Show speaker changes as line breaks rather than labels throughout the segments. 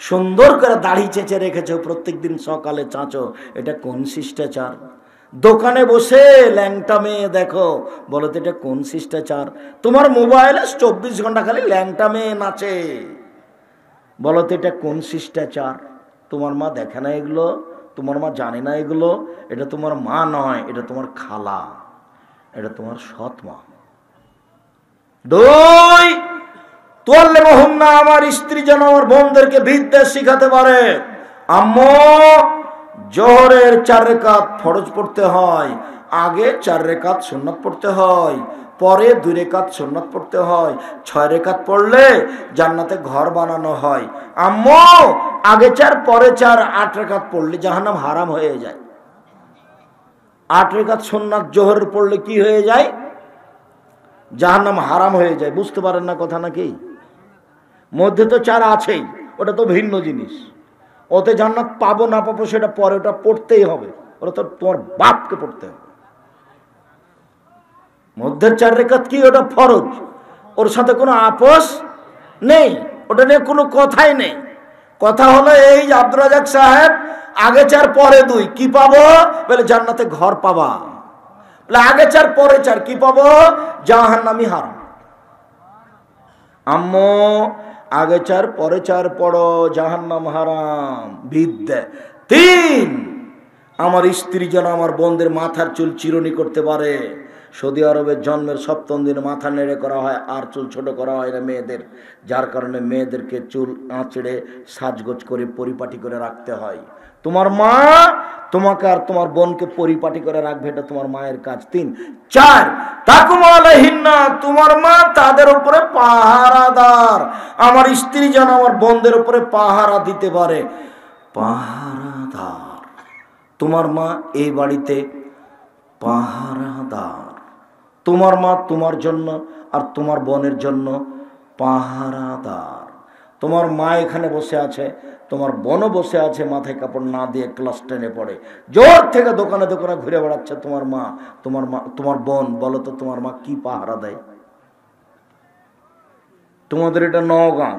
সুন্দর করে দাড়ি চেঁচে রেখেছো, প্রত্যেকদিন সকালে চাঁচো, এটা কোন শিষ্টাচার? দোকানে বসে ল্যাংটা মেয়ে দেখো, বলো তো এটা কোন শিষ্টাচার? তোমার মোবাইলে 24 ঘন্টা খালি ল্যাংটা মেয়ে নাচে, বলো তো এটা কোন শিষ্টাচার? তোমার মা দেখে না এগুলো? তোমার মা জানে না এগুলো? এটা তোমার মা নয়, এটা তোমার খালা, এটা তোমার সৎ মা। দুই, তোয়াল্লে মোহন্না, আমার স্ত্রী যেন আমার বোনদেরকে বিদ্যা শিখাতে পারে। আম্মু, জোহরের 4 রাকাত ফরজ পড়তে হয়, আগে 4 রাকাত সুন্নাত পড়তে হয়, পরে 2 রাকাত সুন্নাত পড়তে হয়। 6 রাকাত পড়লে জান্নাতে ঘর বানানো হয়। আম্মু, আগে 4 পরে 4, 8 রাকাত পড়লে জাহান্নাম হারাম হয়ে যায়। 8 রাকাত সুন্নাত জোহর পড়লে কি হয়ে যায়? জাহান্নাম হারাম হয়ে যায়। বুঝতে পারেন না কথা নাকি? মধ্যে তো 4 আছেই, ওটা তো ভিন্ন জিনিস। ওতে জান্নাত পাবো না পাবো সেটা পরে, ওটা পড়তেই হবে, ওটা তো তোমার বাপকে পড়তে হবে। মধ্যের 4 রাকাত কি? ওটা ফরজ, ওর সাথে কোনো আপোষ নেই, ওটা নিয়ে কোনো কথাই নেই। কথা হলো এই যে আব্দুর রাজাক সাহেব, আগে 4 পরে 2 কি পাবো? বলে জান্নাতে ঘর পাবা। বলে আগে 4 পরে 4 কি পাবো? জাহান্নামী হারাম। আম্মু, আগে 4 পরে 4 পড়ো, জাহান্নাম হারাম বিদ্যা। 3, আমার স্ত্রী যেন আমার বোনদের মাথার চুল চিরুনি করতে পারে। সৌদি আরবের জন্মের 7ম দিনে মাথা নেড়ে করা হয়, আর চুল ছোট করা হয় না মেয়েদের, যার কারণে মেয়েদেরকে চুল আঁচড়ে সাজগোজ করে পরিপাটি করে রাখতে হয়। তোমার মা তোমাকে আর তোমার বোনকে পরিপাটি করে রাখবে, এটা তোমার মায়ের কাজ। 3, 4, তাকুমু আলাইহিন্না, তোমার মা তাদের উপরে পাহারাদার। আমার স্ত্রী যেন আমার বোনদের উপরে পাহারা দিতে পারে। পাহারাদার, তোমার মা এই বাড়িতে পাহারাদার। তোমার মা তোমার জন্য আর তোমার বোনের জন্য পাহারাদার। তোমার মা এখানে বসে আছে, তোমার বোনও বসে আছে, মাথায় কাপড় না দিয়ে ক্লাস 10-এ পড়ে, জোর থেকে দোকানে দোকানে ঘুরে বেড়াচ্ছে তোমার মা। তোমার বোন, বলো তো তোমার মা কি পাহারা দেয়? তোমাদের এটা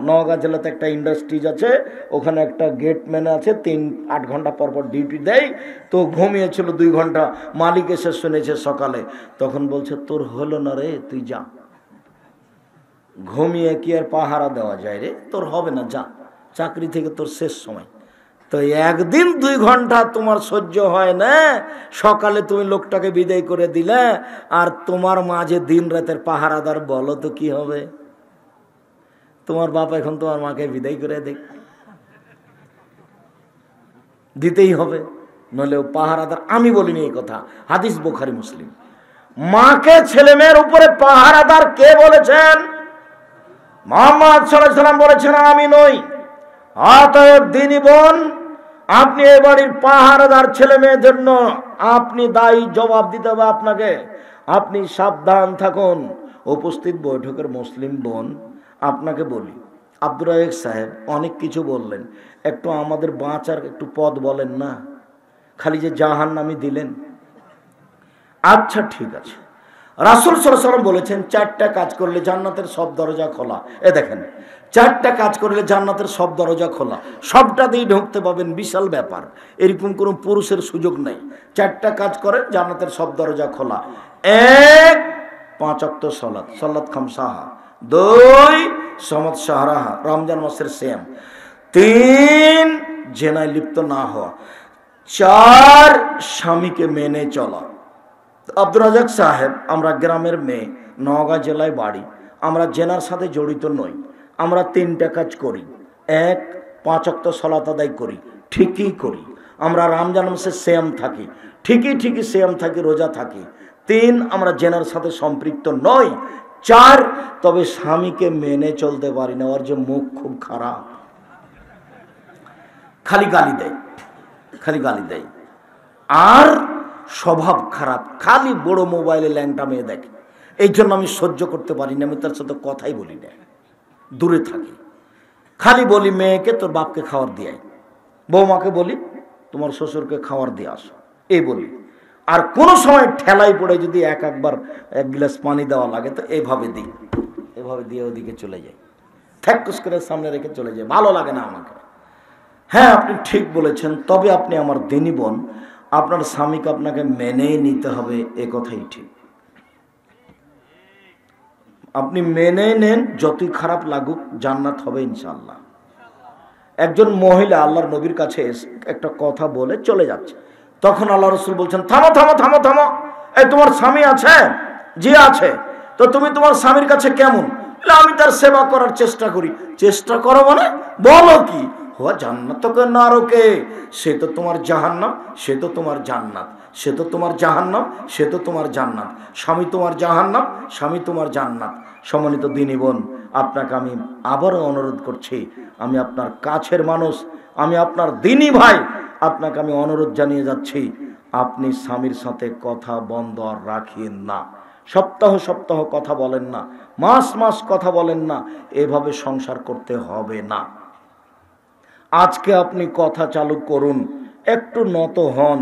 নওগাঁ জেলাতে একটা ইন্ডাস্ট্রিজ আছে, ওখানে একটা গেটম্যান আছে, 3-8 ঘন্টা পর পর ডিউটি দেয়। তো ঘুমিয়েছিল 2 ঘন্টা, মালিক এসে শুনেছে সকালে, তখন বলছে তোর হলো না রে, তুই যা, ঘুমিয়ে কি আর পাহারা দেওয়া যায় রে, তোর হবে না, যা, চাকরি থেকে তোর শেষ সময়। তো একদিন 2 ঘন্টা তোমার সহ্য হয় না, সকালে তুমি লোকটাকে বিদায় করে দিলে, আর তোমার মাঝে দিন রাতের পাহারাদার, বলো তো কি হবে? তোমার বাপ এখন তোমার মাকে বিদায় করে দিতেই হবে, নইলে পাহারাদার। আমি বলিনি এই কথা, হাদিস বুখারী মুসলিম। মাকে ছেলে মেয়ের উপরে পাহারাদার কে বলেছেন? মুহাম্মদ সাল্লাল্লাহু আলাইহি ওয়াসাল্লাম বলেছেন, আমি নই। অতএব দিনী বোন, আপনি এই বাড়ির পাহারাদার, ছেলে মেয়ের জন্য আপনি দায়ী, জবাব দিতে হবে আপনাকে। আপনি সাবধান থাকুন। উপস্থিত বৈঠকের মুসলিম বোন, আপনাকে বলি, আব্দুর রাজাক সাহেব অনেক কিছু বললেন, একটু আমাদের বাঁচার একটু পথ বলেন না, খালি যে জাহান্নামী দিলেন। আচ্ছা ঠিক আছে, রাসূল সাল্লাল্লাহু আলাইহি ওয়াসাল্লাম বলেছেন 4টা কাজ করলে জান্নাতের সব দরজা খোলা। এ দেখেন, 4টা কাজ করলে জান্নাতের সব দরজা খোলা, সবটা দিয়ে ঢুকতে পাবেন, বিশাল ব্যাপার, এরকম কোনো পুরুষের সুযোগ নেই। 4টা কাজ করেন, জান্নাতের সব দরজা খোলা। 1, 5 ওয়াক্ত সালাত, সালাত খামসাহা। 2, সমত শাহরাহা, রমজান মাসের সিয়াম। 3, জেনায় লিপ্ত না হওয়া। 4, স্বামীকে মেনে চলা। আব্দুর রাজাক সাহেব, আমরা গ্রামের মেয়ে, নওগাঁ জেলায় বাড়ি, আমরা জেনার সাথে জড়িত নই, আমরা 3টা কাজ করি। 1, 5 ওয়াক্ত সালাত আদায় করি, ঠিকই করি। আমরা রমজান মাসে সিয়াম থাকি, ঠিকই সিয়াম থাকি, রোজা থাকি। 3, আমরা জেনার সাথে সম্পৃক্ত নই। 4, তবে স্বামীকে মেনে চলতে পারি না, ওর যে মুখ খুব খারাপ, খালি গালি দেয়, আর স্বভাব খারাপ, খালি বড় মোবাইলে ল্যাংটা মেয়ে দেখে। এই জন্য আমি সহ্য করতে পারি না, আমি তার সাথে কথাই বলি না, দূরে থাকি। খালি বলি মেয়েকে তোর বাপকে খাবার দিয়ে আয়, বৌমাকে বলি তোমার শ্বশুরকে খাবার দিয়ে আসো, এই বলি। আর কোন সময় ঠেলাই পড়ে যদি একবার 1 গ্লাস পানি দেওয়া লাগে, তো এইভাবে দিই, এভাবে দিয়ে ওদিকে চলে যাই, থ্যাকুস করে সামনে রেখে চলে যায়, ভালো লাগে না আমাকে। হ্যাঁ আপনি ঠিক বলেছেন, তবে আপনি আমার দিনী বোন, আপনার স্বামীকে আপনাকে মেনে নিতে হবে, এ কথাই ঠিক। আপনি মেনে নেন, যতই খারাপ লাগুক জান্নাত হবে ইনশাআল্লাহ। একজন মহিলা আল্লাহর নবীর কাছে একটা কথা বলে চলে যাচ্ছে, তখন আল্লাহ রসুল বলছেন থামো থামো থামো থামো, এই তোমার স্বামী আছে? জি আছে। তো তুমি তোমার স্বামীর কাছে কেমন? আমি তার সেবা করার চেষ্টা করি। চেষ্টা করো মানে বলো কি? হওয়া জান্নাত নারকে, সে তো তোমার জাহান্নাম, সে তো তোমার জান্নাত, সে তো তোমার জাহান্নাম, সে তো তোমার জান্নাত। স্বামী তোমার জাহান্নাম, স্বামী তোমার জান্নাত। সম্মানিত দিনী বোন, আপনাকে আমি আবারও অনুরোধ করছি, আমি আপনার কাছের মানুষ, আমি আপনার দিনী ভাই, আপনাকে আমি অনুরোধ জানিয়ে যাচ্ছি, আপনি স্বামীর সাথে কথা বন্ধ আর রাখিয়েন না। সপ্তাহ সপ্তাহ কথা বলেন না, মাস মাস কথা বলেন না, এভাবে সংসার করতে হবে না। আজকে আপনি কথা চালু করুন, একটু নত হন,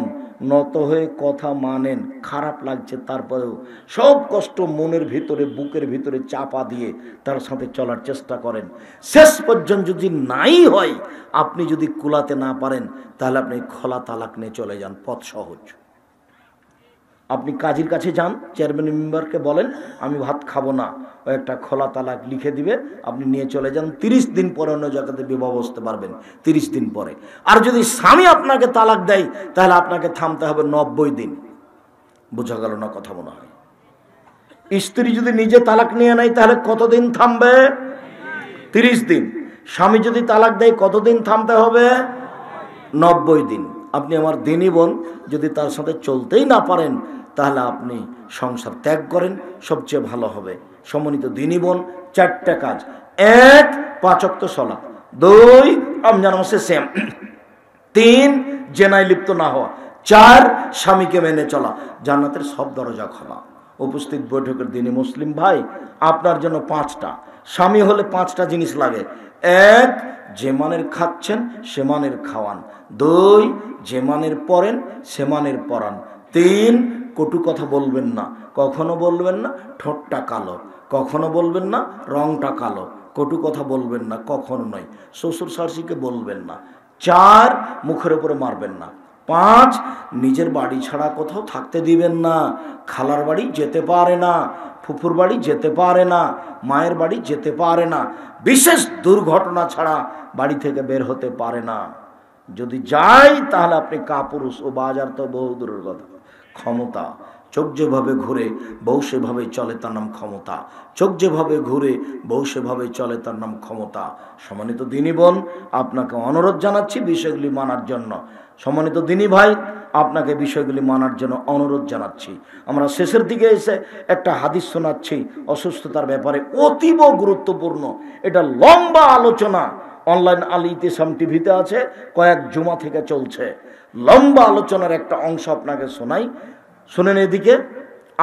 নত হয়ে কথা মানেন। খারাপ লাগছে তারপরেও সব কষ্ট মনের ভিতরে, বুকের ভিতরে চাপা দিয়ে তার সাথে চলার চেষ্টা করেন। শেষ পর্যন্ত যদি নাই হয়, আপনি যদি কুলাতে না পারেন, তাহলে আপনি খোলা তালাক নিয়ে চলে যান, পথ সহজ। আপনি কাজীর কাছে যান, চেয়ারম্যান মেম্বারকে বলেন আমি ভাত খাবো না, ও একটা খোলা তালাক লিখে দিবে, আপনি নিয়ে চলে যান। 30 দিন পরে অন্য জায়গাতে বিবাহ বসতে পারবেন, 30 দিন পরে। আর যদি স্বামী আপনাকে তালাক দেয়, তাহলে আপনাকে থামতে হবে 90 দিন। বোঝা গেল না কথা? মনে হয় স্ত্রী যদি নিজে তালাক নিয়ে নেয়, তাহলে কতদিন থামবে? 30 দিন। স্বামী যদি তালাক দেয়, কতদিন থামতে হবে? 90 দিন। আপনি আমার দিনী বোন, যদি তার সাথে চলতেই না পারেন, তাহলে আপনি সংসার ত্যাগ করেন, সবচেয়ে ভালো হবে। সম্মানিত দিনী বোন, 4টা কাজ: 1 5 ওয়াক্ত সালাত, 2 রমজান মাসে সিয়াম, 3 জেনায় লিপ্ত না হওয়া, 4 স্বামীকে মেনে চলা। জান্নাতের সব দরজা খোলা। উপস্থিত বৈঠকের দিনী মুসলিম ভাই, আপনার জন্য 5টা স্বামী হলে 5টা জিনিস লাগে। 1 যে মানের খাচ্ছেন সে মানের খাওয়ান, 2 যে মানের পরেন সে মানের পরান, 3 কটু কথা বলবেন না, কখনো বলবেন না ঠোঁটটা কালো, কখনো বলবেন না রংটা কালো, কটু কথা বলবেন না, কখনো নয়। শ্বশুর শাশুড়িকে বলবেন না। 4 মুখের উপরে মারবেন না। 5 নিজের বাড়ি ছাড়া কোথাও থাকতে দিবেন না। খালার বাড়ি যেতে পারে না, ফুফুর বাড়ি যেতে পারে না, মায়ের বাড়ি যেতে পারে না, বিশেষ দুর্ঘটনা ছাড়া বাড়ি থেকে বের হতে পারে না। যদি যাই তাহলে আপনি কাপুরুষ, ও বাজার তো বহু দূরের কথা। ক্ষমতা, চোখ যেভাবে ঘুরে বউ সেভাবে চলে, তার নাম ক্ষমতা। চোখ যেভাবে ঘুরে বউ সেভাবে চলে, তার নাম ক্ষমতা। সম্মানিত দিনী বোন, আপনাকে অনুরোধ জানাচ্ছি বিষয়গুলি মানার জন্য। সম্মানিত দিনী ভাই, আপনাকে বিষয়গুলি মানার জন্য অনুরোধ জানাচ্ছি। আমরা শেষের দিকে এসে একটা হাদিস শোনাচ্ছি অসুস্থতার ব্যাপারে, অতীব গুরুত্বপূর্ণ। এটা লম্বা আলোচনা, অনলাইন আল ইতিসাম টিভিতে আছে, কয়েক জুমা থেকে চলছে। লম্বা আলোচনার একটা অংশ আপনাকে শোনাই, শুনেন। এদিকে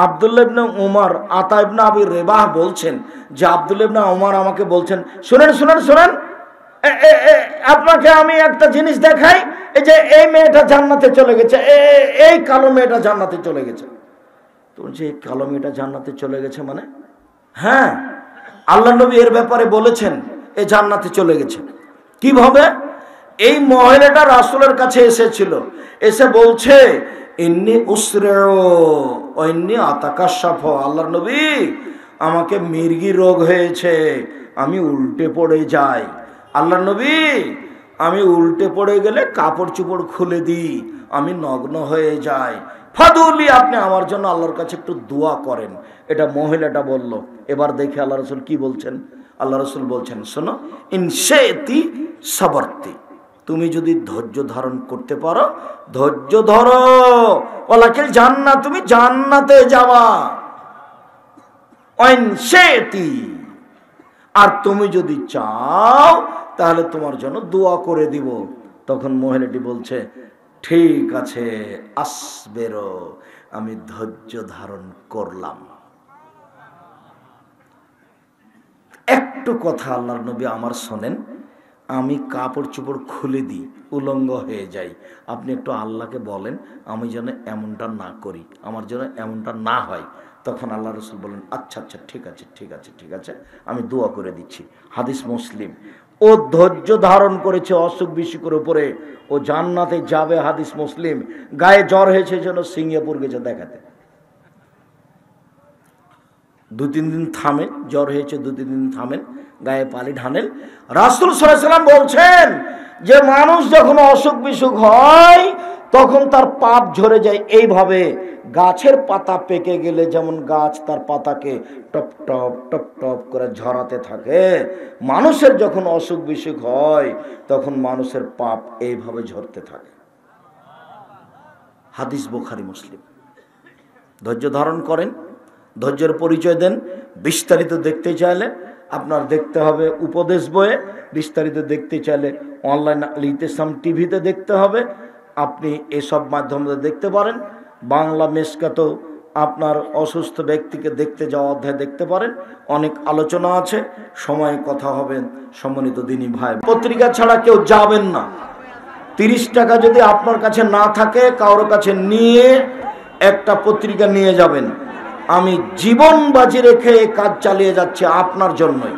আব্দুল্লাহ ইবনে উমর, আতা ইবনে আবি রেবাহ বলছেন যে আব্দুল্লাহ ইবনে উমর আমাকে বলছেন, শুনেন শুনেন শুনেন, আপনাকে আমি একটা জিনিস দেখাই। এই যে এই মেয়েটা জান্নাতে চলে গেছে, এই কালো মেয়েটা জান্নাতে চলে গেছে। তো যে কালো মেয়েটা জান্নাতে চলে গেছে মানে? হ্যাঁ, আল্লাহ নবী এর ব্যাপারে বলেছেন এ জান্নাতে চলে গেছে। কিভাবে? এই মহিলাটা রাসূলের কাছে এসেছিল, এসে বলছে ইন্নী উসরিউ ওয়া ইন্নী আতাকাশাফ, আল্লাহর নবী আমাকে মির্গি রোগ হয়েছে, আমি উল্টে পড়ে যাই। আল্লাহর নবী আমি উল্টে পড়ে গেলে কাপড় চোপড় খুলে দিই, আমি নগ্ন হয়ে যাই। ফাদুলি, আপনি আমার জন্য আল্লাহর কাছে একটু দোয়া করেন। এটা মহিলাটা বলল। এবার দেখে আল্লাহ রাসূল কি বলছেন। আল্লাহ রাসূল বলছেন, শোনো, ইনশাইতি সাবরতি, তুমি যদি ধৈর্য ধারণ করতে পারো ধৈর্য ধরো, ওয়ালাকিল জান্নাত, তুমি জান্নাতে যাওয়া। ইনশাইতি, আর তুমি যদি চাও তাহলে তোমার জন্য দোয়া করে দিব। তখন মহিলাটি বলছে, ঠিক আছে, আসবেরো, আমি ধৈর্য ধারণ করলাম। একটু কথা আল্লাহর নবী আমার শোনেন, আমি কাপড় চোপড় খুলে দিই, উলঙ্গ হয়ে যাই, আপনি একটু আল্লাহকে বলেন আমি যেন এমনটা না করি, আমার যেন এমনটা না হয়। তখন আল্লাহ রাসূল বলেন, আচ্ছা আচ্ছা ঠিক আছে ঠিক আছে ঠিক আছে, আমি দোয়া করে দিচ্ছি। হাদিস মুসলিম। ও ধৈর্য ধারণ করেছে অসুখ বিসুখের উপরে, ও জান্নাতে যাবে। হাদিস মুসলিম। গায়ে জ্বর হয়েছে জন্য সিঙ্গাপুর গেছে দেখাতে। 2-3 দিন থামেন, জ্বর হয়েছে 2-3 দিন থামেন, গায়ে পানি ঢানেন। রাসূল সাল্লাল্লাহু আলাইহি ওয়াসাল্লাম বলছেন যে মানুষ যখন অসুখ বিসুখ হয় তখন তার পাপ ঝরে যায় এইভাবে। গাছের পাতা পেকে গেলে যেমন গাছ তার পাতাকে টপ টপ টপ টপ করে ঝরাতে থাকে, মানুষের যখন অসুখ বিসুখ হয় তখন মানুষের পাপ এইভাবে ঝরতে থাকে। হাদিস বুখারী মুসলিম। ধৈর্য ধারণ করেন, ধৈর্যের পরিচয় দেন। বিস্তারিত দেখতে চাইলে আপনার দেখতে হবে উপদেশ বইয়ে, বিস্তারিত দেখতে চাইলে অনলাইন আল ইতিসাম টিভিতে দেখতে হবে। আপনি এসব মাধ্যমে দেখতে পারেন। বাংলা মেশকাতেও আপনার অসুস্থ ব্যক্তিকে দেখতে যাওয়া অধ্যায় দেখতে পারেন। অনেক আলোচনা আছে, সময়ে কথা হবেন। সম্মানিত দিনী ভাই, পত্রিকা ছাড়া কেউ যাবেন না। 30 টাকা যদি আপনার কাছে না থাকে, কারোর কাছে নিয়ে একটা পত্রিকা নিয়ে যাবেন। আমি জীবন বাজি রেখে এই কাজ চালিয়ে যাচ্ছি আপনার জন্যই।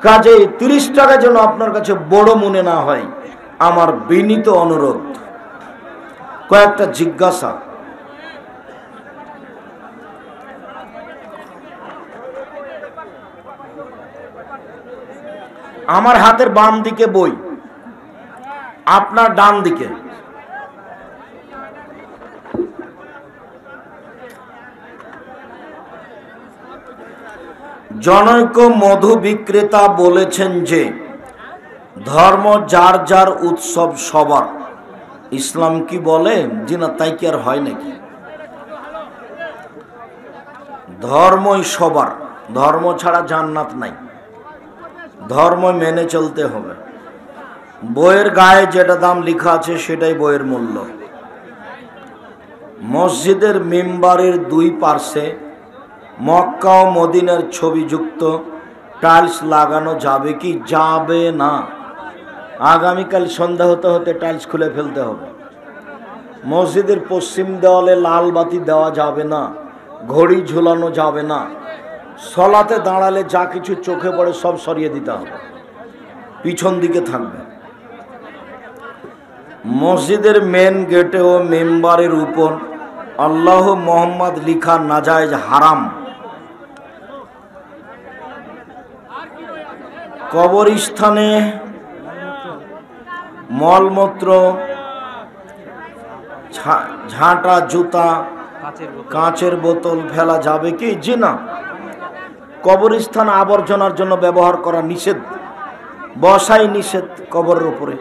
কাজে 30 টাকা যেন আপনার কাছে বড় মনে না হয়, আমার বিনীত অনুরোধ। কয়েকটা জিজ্ঞাসা। আমার হাতের বাম দিকে বই, আপনার ডান দিকে। জনৈক মধু বিক্রেতা বলেছেন যে ধর্ম যার যার, উৎসব সবার। ইসলাম কি বলে? জি না, তাই কি আর হয় নাকি? ধর্মই সবার, ধর্ম ছাড়া জান্নাত নাই, ধর্ম মেনে চলতে হবে। বইয়ের গায়ে যেটা দাম লেখা আছে সেটাই বইয়ের মূল্য। মসজিদের মিম্বারের 2 পার্শ্বে মক্কা ও মদিনার ছবি যুক্ত টাইলস লাগানো যাবে কি? যাবে না। আগামীকাল সন্ধ্যা হতে হতে টাইলস খুলে ফেলতে হবে। মসজিদের পশ্চিম দেওয়ালে লাল বাতি দেওয়া যাবে না, ঘড়ি ঝুলানো যাবে না। সলাতে দাঁড়ালে যা কিছু চোখে পড়ে সব সরিয়ে দিতে হবে, পিছন দিকে থাকবে। মসজিদের মেন গেটে ও মেম্বারের উপর আল্লাহ মোহাম্মদ লিখা নাজায়েজ, হারাম। কবরস্থানে মলমূত্র, ঝাঁটা, জুতা, কাঁচের বোতল ফেলা যাবে কি? জি না। কবরস্থান আবর্জনার জন্য ব্যবহার করা নিষেধ, বসাই নিষেধ। কবরের উপরে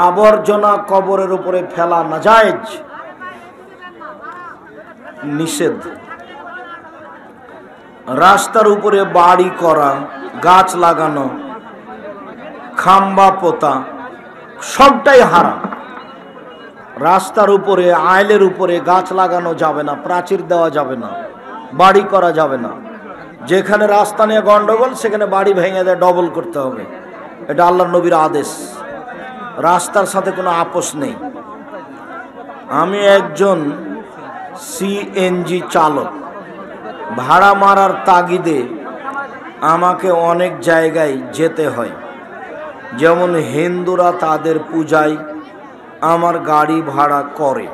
আবর্জনা কবরের উপরে ফেলা নাজায়েজ, নিষেধ। রাস্তার উপরে বাড়ি করা, গাছ লাগানো, খাম্বা পোতা সবটাই হারাম। রাস্তার উপরে, আইলের উপরে গাছ লাগানো যাবে না, প্রাচীর দেওয়া যাবে না, বাড়ি করা যাবে না। যেখানে রাস্তা নিয়ে গন্ডগোল সেখানে বাড়ি ভেঙে দেয়, ডবল করতে হবে। এটা আল্লাহর নবীর আদেশ, রাস্তার সাথে কোনো আপোষ নেই। আমি একজন সিএনজি চালক, ভাড়া মারার তাগিদে আমাকে অনেক জায়গায় যেতে হয়। যেমন হিন্দুরা তাদের পূজায় আমার গাড়ি ভাড়া করে।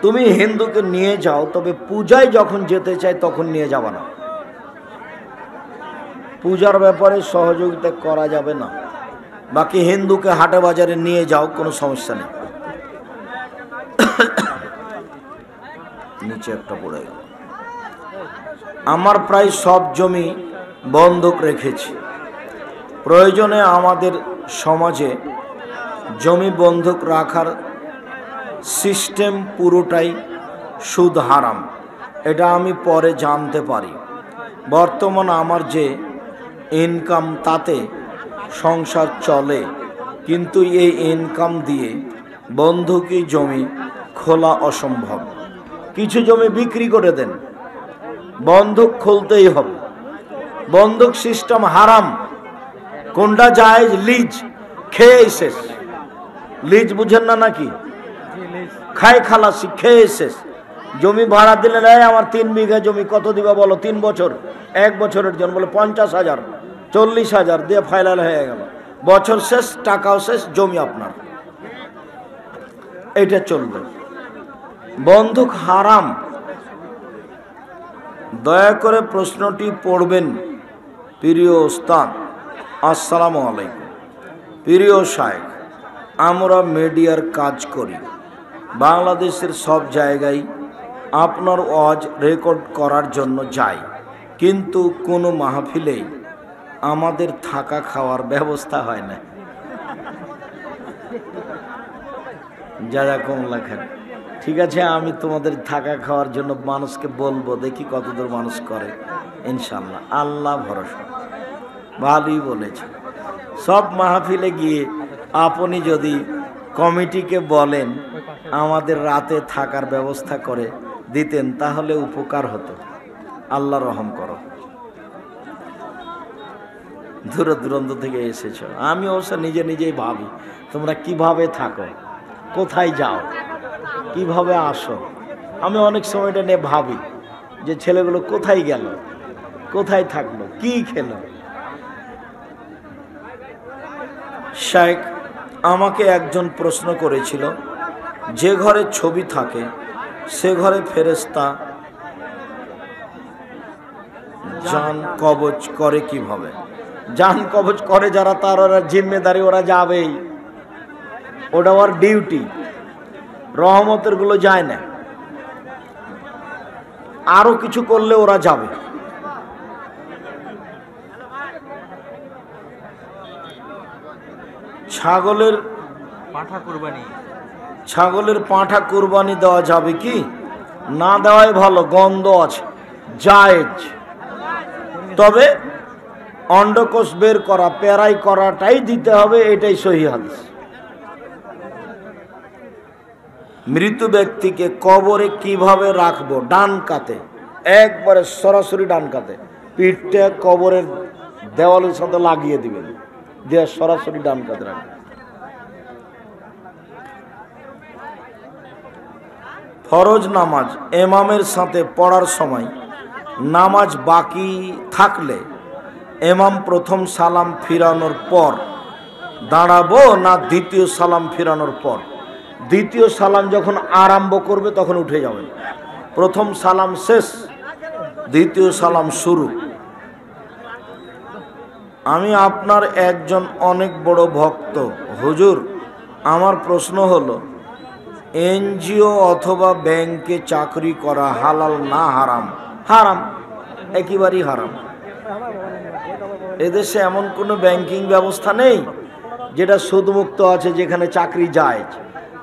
তুমি হিন্দুকে নিয়ে যাও, তবে পূজায় যখন যেতে চাই তখন নিয়ে যাবে না। পূজার ব্যাপারে সহযোগিতা করা যাবে না। বাকি হিন্দুকে হাটে বাজারে নিয়ে যাও, কোনো সমস্যা নেই। নিচে একটা পড়ে গেল। আমার প্রায় সব জমি বন্ধক রেখেছি। প্রয়োজনে আমাদের সমাজে জমি বন্ধক রাখার সিস্টেম পুরোটাই সুদ হারাম। এটা আমি পরে জানতে পারি। বর্তমান আমার যে ইনকাম তাতে সংসার চলে, কিন্তু এই ইনকাম দিয়ে বন্ধকি জমি খোলা অসম্ভব। কিছু জমি বিক্রি করে দেন, বন্ধক খুলতেই হবে। বন্ধক সিস্টেম হারাম। কোনটা জায়েজ? লিজ, খেয়ে শেষ। লিজ বুঝেন না নাকি? খায় খালাসি, খেয়ে শেষ। জমি ভাড়া দিলে নেয়, আমার 3 বিঘা জমি, কত দিবা বলো? 3 বছর, 1 বছরের জন্য বলে 50,000। 40,000 দিয়ে ফাইনাল হয়ে গেল, বছর শেষ, টাকাও শেষ, জমি আপনার। এটা চলবে। বন্দুক হারাম। দয়া করে প্রশ্নটি পড়বেন। প্রিয় ওস্তাদ, আসসালামু আলাইকুম। প্রিয় শায়েখ, আমরা মিডিয়ার কাজ করি, বাংলাদেশের সব জায়গায় আপনার ওয়াজ রেকর্ড করার জন্য যাই, কিন্তু কোনো মাহফিলেই আমাদের থাকা খাওয়ার ব্যবস্থা হয় না। জাযাকুমুল্লাহ খাইর। ঠিক আছে, আমি তোমাদের থাকা খাওয়ার জন্য মানুষকে বলবো, দেখি কতদূর মানুষ করে। ইনশাল্লাহ, আল্লাহ ভরসা। ভালোই বলেছে। সব মাহফিলে গিয়ে আপনি যদি কমিটিকে বলেন আমাদের রাতে থাকার ব্যবস্থা করে দিতেন, তাহলে উপকার হতো। আল্লাহ রহম করো। দূর দূরান্ত থেকে এসেছ। আমি অবশ্য নিজে নিজেই ভাবি তোমরা কিভাবে থাকো, কোথায় যাও, কিভাবে আসো। আমি অনেক সময়টা নিয়ে ভাবি যে ছেলেগুলো কোথায় গেল, কোথায় থাকলো, কি খেলো। শাইখ, আমাকে একজন প্রশ্ন করেছিল, যে ঘরে ছবি থাকে সে ঘরে ফেরেশতা জান কবজ করে কিভাবে? জান কবজ করে যারা, তার ওরা জিম্মেদারি, ওরা যাবেই, ওটা ওর ডিউটি। রহমতের গুলো যায় না, আরো কিছু করলে ওরা যাবে। ছাগলের পাঁঠা কুরবানি দেওয়া যাবে কি? না দেওয়াই ভালো, গন্ধ আছে, জায়েজ। তবে অন্ডকোষ বের করা, পেরাই করাটাই দিতে হবে, এটাই সহিহ হাদিস। মৃত ব্যক্তিকে কবরে কিভাবে রাখবো? ডান কাতে, একবারে সরাসরি ডান কাতে, পিঠটা কবরের দেওয়ালের সাথে লাগিয়ে দিবেন, দিয়ে সরাসরি ডান কাতে রাখবেন। ফরজ নামাজ ইমামের সাথে পড়ার সময় নামাজ বাকি থাকলে ইমাম প্রথম সালাম ফিরানোর পর দাঁড়াবো না দ্বিতীয় সালাম ফিরানোর পর? দ্বিতীয় সালাম যখন আরম্ভ করবে তখন উঠে যাবেন। প্রথম সালাম শেষ, দ্বিতীয় সালাম শুরু। আমি আপনার একজন অনেক বড় ভক্ত হুজুর। আমার প্রশ্ন হলো, এনজিও অথবা ব্যাংকে চাকরি করা হালাল না হারাম? হারাম, একেবারেই হারাম। এদেশে এমন কোনো ব্যাংকিং ব্যবস্থা নেই যেটা সুদমুক্ত আছে, যেখানে চাকরি যায়।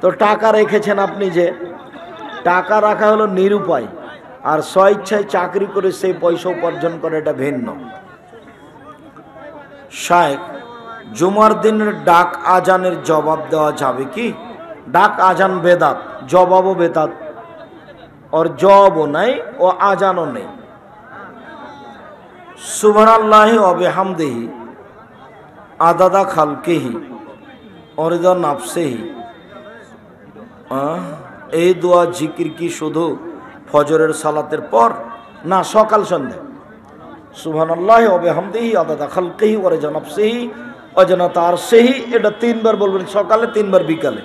তো টাকা রেখেছেন আপনি, যে টাকা রাখা হলো নিরুপায়, আর স্বেচ্ছায় চাকরি করে সেই পয়সা উপার্জন করে, এটা ভিন্ন। শায়েখ, জুমার দিনের ডাক আজানের জবাব দেওয়া যাবে কি? ডাক আজান বেদাত, জবাবও বেদাত, ওর জবাবও নাই ও আজানও নেই। সুবহানাল্লাহি ওয়া বিহামদিহি আদাদা খালকিহি ওয়া রিদা নাফসিহি, এই দোয়া জিকির কি শুধু ফজরের সালাতের পর? না, সকাল সন্ধ্যা। সুবহানাল্লাহি ওয়া বিহামদিহি আদাদা খালকিহি ওয়া রিদা নাফসিহি ওয়া জানাতা আরশিহি, এটা 3 বার বলবেন, সকালে 3 বার বিকালে।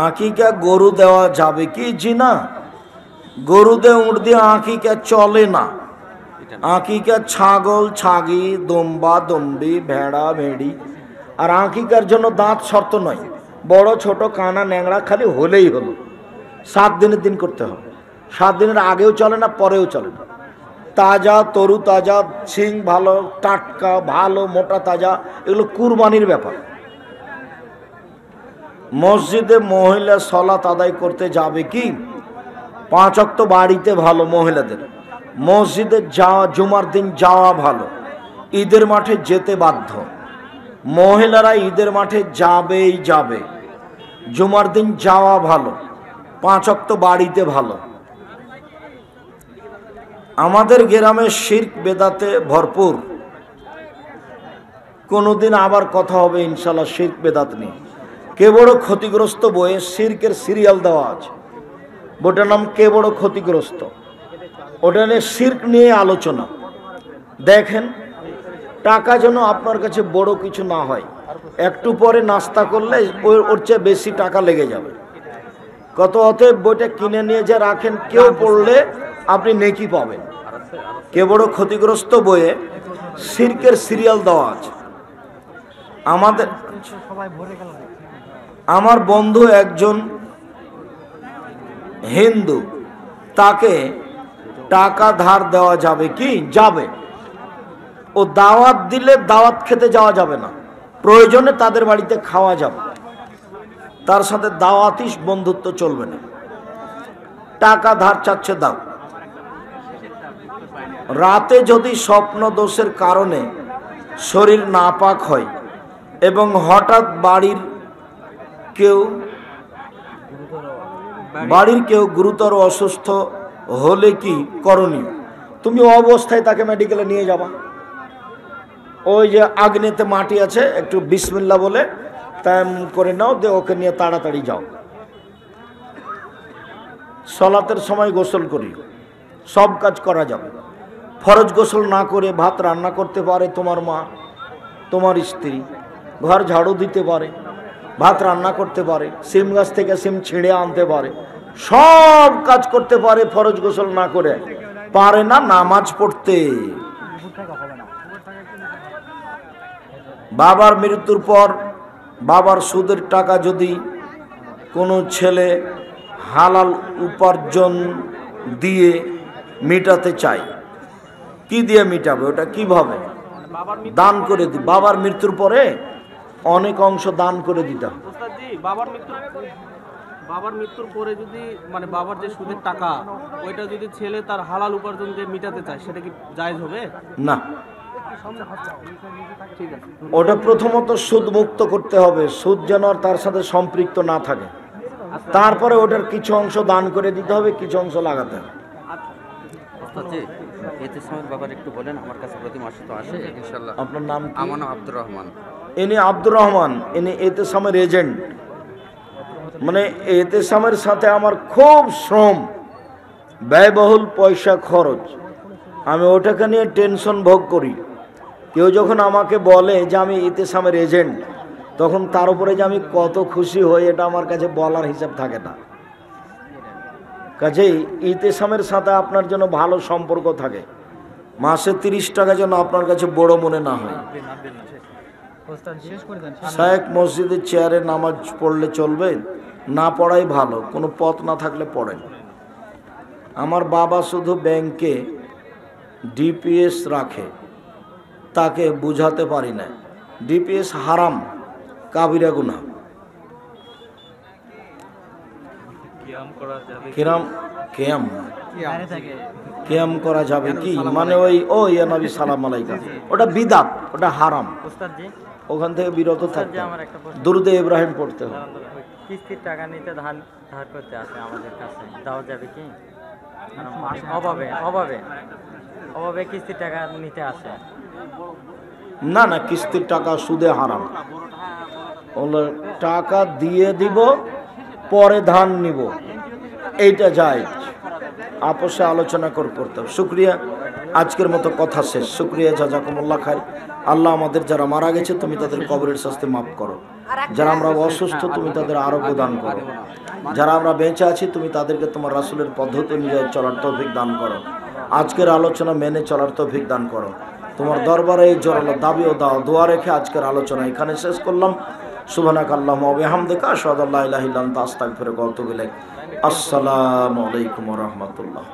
আকিকা গরু দেওয়া যাবে কি? জি না, গরু দিয়ে উঠ দিয়ে আকিকা চলে না। আকিকা ছাগল, ছাগি, দম্বা, দম্বি, ভেড়া, ভেড়ি। আর আকিকার জন্য দাঁত শর্ত নয়, বড় ছোট কানা ন্যাংরা খালি হলেই হলো। 7 দিনের দিন করতে হবে। 7 দিনের আগেও চলে না, পরেও চলে না। তাজা, তরু তাজা, শিং ভালো, টাটকা, ভালো, মোটা তাজা, এগুলো কুরবানির ব্যাপার। মসজিদে মহিলা সালাত আদায় করতে যাবে কি? 5 ওয়াক্ত বাড়িতে ভালো মহিলাদের, মসজিদে যাওয়া, জুমার দিন যাওয়া ভালো। ঈদের মাঠে যেতে বাধ্য, মহিলারা ঈদের মাঠে যাবেই যাবে। জুমার দিন যাওয়া ভালো, 5 ওয়াক্ত বাড়িতে ভালো। আমাদের গ্রামে শিরক বেদাতে ভরপুর। কোনোদিন আবার কথা হবে ইনশাল্লাহ শিরক বেদাত নিয়ে। কে বড় ক্ষতিগ্রস্ত বইয়ে শিরকের সিরিয়াল দেওয়া আছে, বইটার নাম কে বড় ক্ষতিগ্রস্ত। ওটা নিয়ে শিরক নিয়ে আলোচনা। দেখেন টাকা যেন আপনার কাছে বড় কিছু না হয়, একটু পরে নাস্তা করলে ওর চেয়ে বেশি টাকা লেগে যাবে। কত অতএব বইটা কিনে নিয়ে যে রাখেন, কেউ পড়লে আপনি নেকি পাবেন। কে বড় ক্ষতিগ্রস্ত বইয়ে শিরকের সিরিয়াল দেওয়া আছে। আমার বন্ধু একজন হিন্দু, তাকে টাকা ধার দেওয়া যাবে কি? যাবে। ও দাওয়াত দিলে দাওয়াত খেতে যাওয়া যাবে না, প্রয়োজনে তাদের বাড়িতে খাওয়া যাবে, তার সাথে দাওয়াতি বন্ধুত্ব চলবে না। টাকা ধার চাচ্ছে, দাও। রাতে যদি স্বপ্ন দোষের কারণে শরীর নাপাক হয় এবং হঠাৎ বাড়ির কেউ গুরুতর অসুস্থ হলে কি করণীয়? তুমি অবস্থায় তাকে মেডিকেলে নিয়ে যাবা। ওই যে আগ্নেতে মাটি আছে, একটু বিসমিল্লাহ বলে তায়াম করে নাও, দে ওকে নিয়ে তাড়াতাড়ি যাও। সলাতের সময় গোসল করি, সব কাজ করা যাবে। ফরজ গোসল না করে ভাত রান্না করতে পারে তোমার মা, তোমার স্ত্রী, ঘর ঝাড়ু দিতে পারে, ভাত রান্না করতে পারে, সিম গাছ থেকে সিম ছিঁড়ে আনতে পারে, সব কাজ করতে পারে। ফরজ গোসল না করে পারে না নামাজ পড়তে। বাবার মৃত্যুর পর বাবার সুদের টাকা যদি কোনো ছেলে হালাল উপার্জন দিয়ে মিটাতে চায়, কি দিয়ে মিটাবে? ওটা কিভাবে? দান করে দি। বাবার মৃত্যুর পরে অনেক অংশ দান করে দিতে হবে।
বাবার মৃত্যুর পরে যদি মানে বাবার যে সুদের টাকা, ওইটা যদি ছেলে তার হালাল উপার্জন দিয়ে মিটাতে চায়, সেটা কি জায়েজ হবে?
না, ওটা প্রথমত সুদ মুক্ত করতে হবে, সুদ যেন আর তার সাথে সম্পৃক্ত না থাকে। তারপরে ওটার কিছু অংশ দান করে দিতে হবে, কিছু অংশ লাগাতে হবে। আপনার নাম?
আমার নাম আব্দুর রহমান।
ইনি আব্দুর রহমান, ইনি এতেসামের এজেন্ট। মানে এতেসামের সাথে আমার খুব শ্রম, ব্যয়বহুল পয়সা খরচ, আমি ওটাকে নিয়ে টেনশন ভোগ করি। কেউ যখন আমাকে বলে যে আমি এতেসামের এজেন্ট, তখন তার উপরে যে আমি কত খুশি হই, এটা আমার কাছে বলার হিসাব থাকে না। কাজেই ইতেসামের সাথে আপনার জন্য ভালো সম্পর্ক থাকে। মাসে 30 টাকা যেন আপনার কাছে বড় মনে না হয়। শায়েখ মসজিদের চেয়ারে নামাজ পড়লে চলবে, না পড়াই ভালো, কোনো পথ না থাকলে পড়েন। আমার বাবা শুধু ব্যাংকে ডিপিএস রাখে, তাকে বুঝাতে পারি না। ডিপিএস হারাম, কাবিরা গুনাহ। কেয়াম করা যাবে কি? মানে ওই নবী সালাম আলাইকা, ওটা বিদাত, ওটা হারাম। ওখান থেকে বিরত থাকতে, দুরুদে ইব্রাহিম পড়তে হবে।
কিস্তির টাকা নিতে ধার করতে আসে আমাদের কাছে, দেওয়া যাবে কি? অভাবে কিস্তির টাকা নিতে আসে।
না না, কিস্তির টাকা সুদে হারাম। টাকা দিয়ে দিব, পরে ধান নিব, এইটা যায়। আপোষে আলোচনা করতে হবে। শুক্রিয়া, আজকের মতো কথা শেষ। শুক্রিয়া, জাযাকুমুল্লাহ খাইর। আল্লাহ আমাদের যারা মারা গেছে তুমি তাদের কবরের শাস্তি মাফ করো। যারা আমরা অসুস্থ তুমি তাদের আরোগ্য দান করো। যারা আমরা বেঁচে আছি তুমি তাদেরকে তোমার রাসূলের পদ্ধতি অনুযায়ী চলার তৌফিক দান করো। আজকের আলোচনা মেনে চলার তৌফিক দান করো। তোমার দরবারে এই জোরালো দাবি ও দোয়া রেখে আজকের আলোচনা এখানে শেষ করলাম। সুবহানাকাল্লাহুম্মা ওয়া বিহামদিকা আশহাদু আল্লা ইলাহা ইল্লা আনতা আস্তাগফিরুকা ওয়া আতুবু ইলাইক। আসসালামু আলাইকুম ওয়া রাহমাতুল্লাহ।